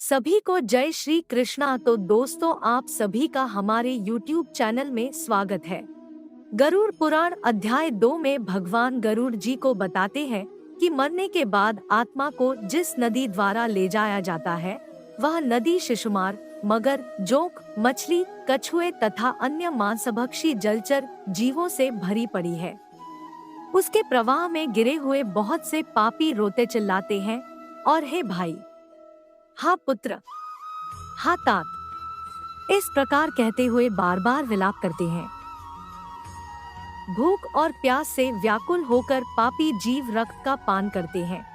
सभी को जय श्री कृष्णा। तो दोस्तों, आप सभी का हमारे YouTube चैनल में स्वागत है। गरुड़ पुराण अध्याय 2 में भगवान गरुड़ जी को बताते हैं कि मरने के बाद आत्मा को जिस नदी द्वारा ले जाया जाता है वह नदी शिशुमार, मगर, जोंक, मछली, कछुए तथा अन्य मांसभक्षी जलचर जीवों से भरी पड़ी है। उसके प्रवाह में गिरे हुए बहुत से पापी रोते चिल्लाते हैं और हे भाई, हा पुत्र, हा तात, इस प्रकार कहते हुए बार बार विलाप करते हैं। भूख और प्यास से व्याकुल होकर पापी जीव रक्त का पान करते हैं।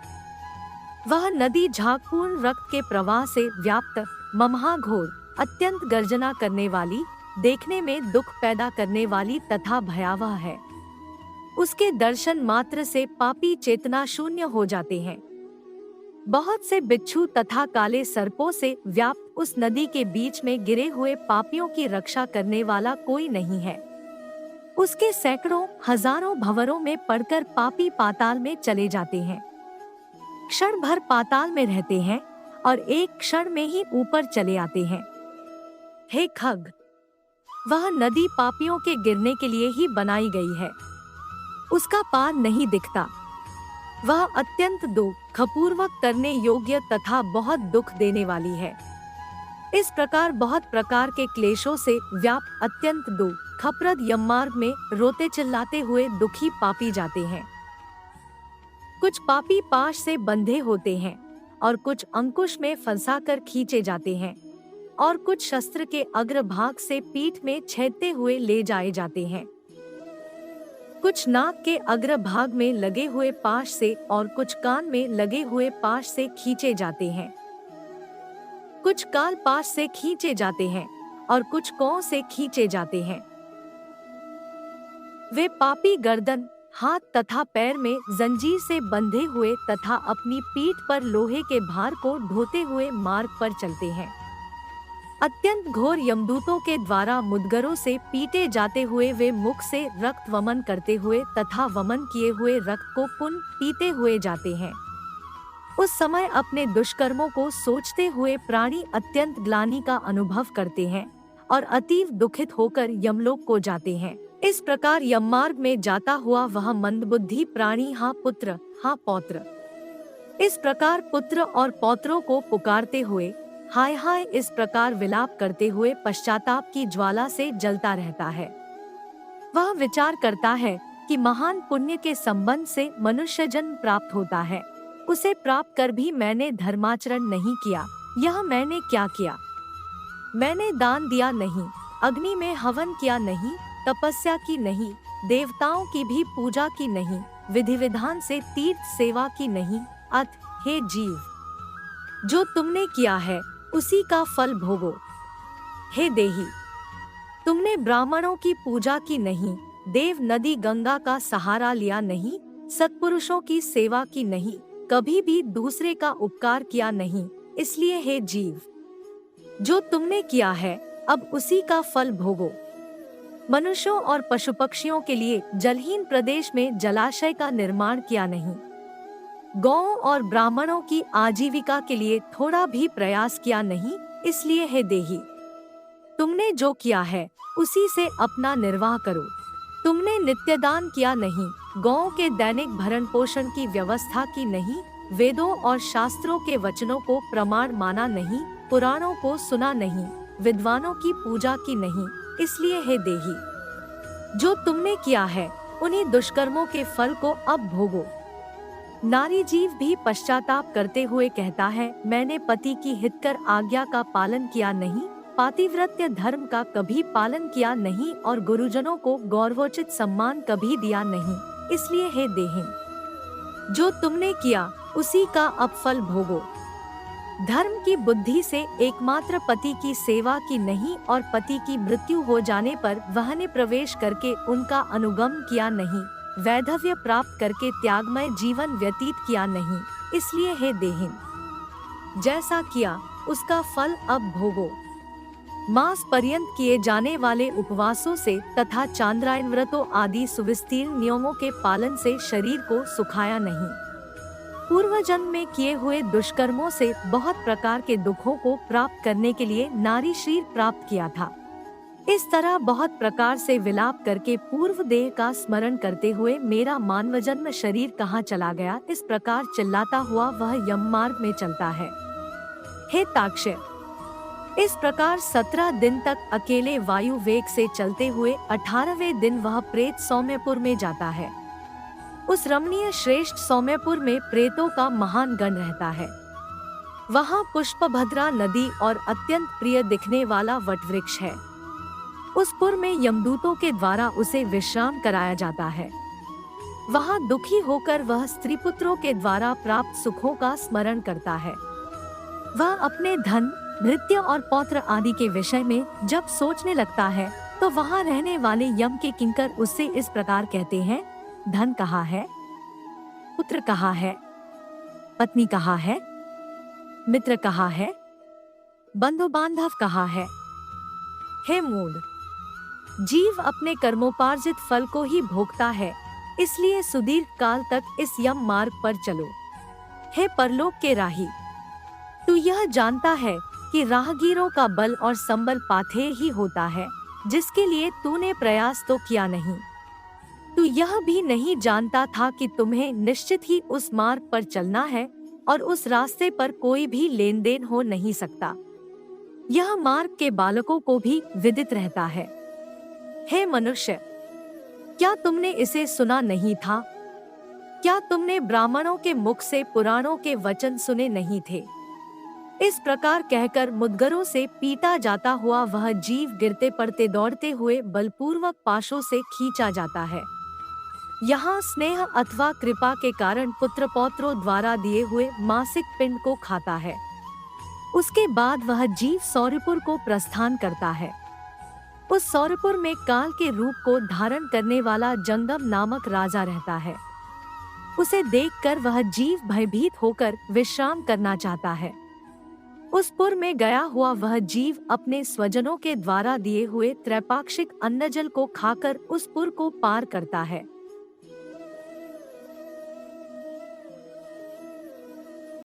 वह नदी झागपूर्ण रक्त के प्रवाह से व्याप्त, ममहाघोर, अत्यंत गर्जना करने वाली, देखने में दुख पैदा करने वाली तथा भयावह है। उसके दर्शन मात्र से पापी चेतना शून्य हो जाते हैं। बहुत से बिच्छू तथा काले सर्पों से व्याप्त उस नदी के बीच में गिरे हुए पापियों की रक्षा करने वाला कोई नहीं है। उसके सैकड़ों हजारों भंवरों में पड़कर पापी पाताल में चले जाते हैं। क्षण भर पाताल में रहते हैं और एक क्षण में ही ऊपर चले आते हैं। हे खग, वह नदी पापियों के गिरने के लिए ही बनाई गई है। उसका पार नहीं दिखता। वह अत्यंत दुखपूर्वक करने योग्य तथा बहुत दुख देने वाली है। इस प्रकार बहुत प्रकार के क्लेशों से व्याप्त अत्यंत दुखप्रद यममार्ग में रोते चिल्लाते हुए दुखी पापी जाते हैं। कुछ पापी पाश से बंधे होते हैं और कुछ अंकुश में फंसाकर खींचे जाते हैं और कुछ शस्त्र के अग्रभाग से पीठ में छेदते हुए ले जाए जाते हैं। कुछ नाक के अग्रभाग में लगे हुए पाश से और कुछ कान में लगे हुए पाश से खींचे जाते हैं। कुछ काल पाश से खींचे जाते हैं और कुछ कौ से खींचे जाते हैं। वे पापी गर्दन, हाथ तथा पैर में जंजीर से बंधे हुए तथा अपनी पीठ पर लोहे के भार को ढोते हुए मार्ग पर चलते हैं। अत्यंत घोर यमदूतों के द्वारा मुद्गरों से पीटे जाते हुए वे मुख से रक्त वमन करते हुए तथा वमन किए हुए रक्त को पुनः पीते हुए जाते हैं। उस समय अपने दुष्कर्मों को सोचते हुए प्राणी अत्यंत ग्लानि का अनुभव करते हैं और अतीव दुखित होकर यमलोक को जाते हैं। इस प्रकार यममार्ग में जाता हुआ वह मंदबुद्धि प्राणी हा पुत्र, हा पौत्र, इस प्रकार पुत्र और पौत्रों को पुकारते हुए हाय हाय इस प्रकार विलाप करते हुए पश्चाताप की ज्वाला से जलता रहता है। वह विचार करता है कि महान पुण्य के संबंध से मनुष्य जन्म प्राप्त होता है। उसे प्राप्त कर भी मैंने धर्माचरण नहीं किया। यह मैंने क्या किया? मैंने दान दिया नहीं, अग्नि में हवन किया नहीं, तपस्या की नहीं, देवताओं की भी पूजा की नहीं, विधि विधान से तीर्थ सेवा की नहीं। अत हे जीव, जो तुमने किया है उसी का फल भोगो। हे देही, तुमने ब्राह्मणों की पूजा की नहीं, देव नदी गंगा का सहारा लिया नहीं, सत्पुरुषों की सेवा की नहीं, कभी भी दूसरे का उपकार किया नहीं। इसलिए हे जीव, जो तुमने किया है अब उसी का फल भोगो। मनुष्यों और पशु पक्षियों के लिए जलहीन प्रदेश में जलाशय का निर्माण किया नहीं। गौओं और ब्राह्मणों की आजीविका के लिए थोड़ा भी प्रयास किया नहीं। इसलिए हे देही, तुमने जो किया है उसी से अपना निर्वाह करो। तुमने नित्यदान किया नहीं, गौओं के दैनिक भरण पोषण की व्यवस्था की नहीं, वेदों और शास्त्रों के वचनों को प्रमाण माना नहीं, पुराणों को सुना नहीं, विद्वानों की पूजा की नहीं। इसलिए हे देही, जो तुमने किया है उन्हीं दुष्कर्मों के फल को अब भोगो। नारी जीव भी पश्चाताप करते हुए कहता है, मैंने पति की हितकर आज्ञा का पालन किया नहीं, पातिव्रत्य धर्म का कभी पालन किया नहीं और गुरुजनों को गौरवोचित सम्मान कभी दिया नहीं। इसलिए हे देहिन, जो तुमने किया उसी का अब फल भोगो। धर्म की बुद्धि से एकमात्र पति की सेवा की नहीं और पति की मृत्यु हो जाने पर वहने प्रवेश करके उनका अनुगम किया नहीं, वैधव्य प्राप्त करके त्यागमय जीवन व्यतीत किया नहीं। इसलिए हे देहिन, जैसा किया उसका फल अब भोगो। मास पर्यंत किए जाने वाले उपवासों से तथा चांद्रायन व्रतों आदि सुविस्तीर्ण नियमों के पालन से शरीर को सुखाया नहीं। पूर्व जन्म में किए हुए दुष्कर्मों से बहुत प्रकार के दुखों को प्राप्त करने के लिए नारी शरीर प्राप्त किया था। इस तरह बहुत प्रकार से विलाप करके पूर्व देह का स्मरण करते हुए मेरा मानव जन्म शरीर कहाँ चला गया, इस प्रकार चिल्लाता हुआ वह यम मार्ग में चलता है। हे ताक्षय, इस प्रकार 17 दिन तक अकेले वायु वेग से चलते हुए 18वें दिन वह प्रेत सौम्यपुर में जाता है। उस रमणीय श्रेष्ठ सौम्यपुर में प्रेतों का महान गण रहता है। वहाँ पुष्पभद्रा नदी और अत्यंत प्रिय दिखने वाला वटवृक्ष है। उस पुर में यमदूतों के द्वारा उसे विश्राम कराया जाता है। वहाँ दुखी होकर वह स्त्री पुत्रों के द्वारा प्राप्त सुखों का स्मरण करता है। वह अपने धन, नृत्य और पौत्र आदि के विषय में जब सोचने लगता है तो वहाँ रहने वाले यम के किंकर उससे इस प्रकार कहते हैं, धन कहाँ है, पुत्र कहाँ है, पत्नी कहाँ है, मित्र कहाँ है, बंधु बांधव कहाँ है। हे मूढ़, जीव अपने कर्मोपार्जित फल को ही भोगता है, इसलिए सुदीर्घ काल तक इस यम मार्ग पर चलो। हे परलोक के राही, तू यह जानता है कि राहगीरों का बल और संबल पाथेय ही होता है, जिसके लिए तूने प्रयास तो किया नहीं। तू यह भी नहीं जानता था कि तुम्हें निश्चित ही उस मार्ग पर चलना है और उस रास्ते पर कोई भी लेन देन हो नहीं सकता। यह मार्ग के बालकों को भी विदित रहता है। हे मनुष्य, क्या तुमने इसे सुना नहीं था? क्या तुमने ब्राह्मणों के मुख से पुराणों के वचन सुने नहीं थे? इस प्रकार कहकर मुद्गरों से पीटा जाता हुआ वह जीव गिरते पड़ते दौड़ते हुए बलपूर्वक पाशों से खींचा जाता है। यहाँ स्नेह अथवा कृपा के कारण पुत्र पौत्रों द्वारा दिए हुए मासिक पिंड को खाता है। उसके बाद वह जीव सौरपुर को प्रस्थान करता है। उस सौरपुर में काल के रूप को धारण करने वाला जंगम नामक राजा रहता है। उसे देखकर वह जीव भयभीत होकर विश्राम करना चाहता है। उस पुर में गया हुआ वह जीव अपने स्वजनों के द्वारा दिए हुए त्रैपाक्षिक अन्नजल को खाकर उस पुर को पार करता है।